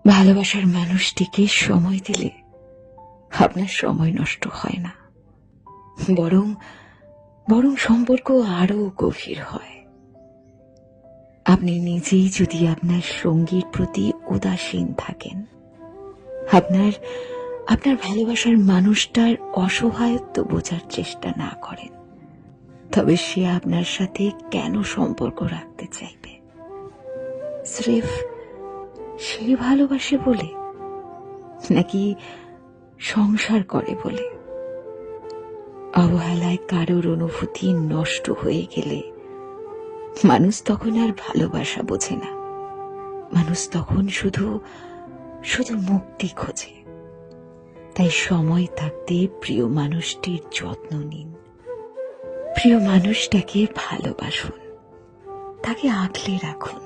ভালোবাসার মানুষটিকে সময় দিলে আপনার সময় নষ্ট হয় না, বরং বরং সম্পর্ক আরো গভীর হয়। আপনি নিজেই যদি আপনার সঙ্গীর প্রতি উদাসীন থাকেন, আপনার আপনার ভালোবাসার মানুষটার অসহায়ত্ব বোঝার চেষ্টা না করেন, তবে সে আপনার সাথে কেন সম্পর্ক রাখতে চাইবে? স্রেফ সে ভালোবাসে বলে, নাকি সংসার করে বলে? অবহেলায় কারোর অনুভূতি নষ্ট হয়ে গেলে মানুষ তখন আর ভালোবাসা বোঝে না। মানুষ তখন শুধু শুধু মুক্তি খোঁজে। তাই সময় থাকতে প্রিয় মানুষটির যত্ন নিন, প্রিয় মানুষটাকে ভালোবাসুন, তাকে আগলে রাখুন।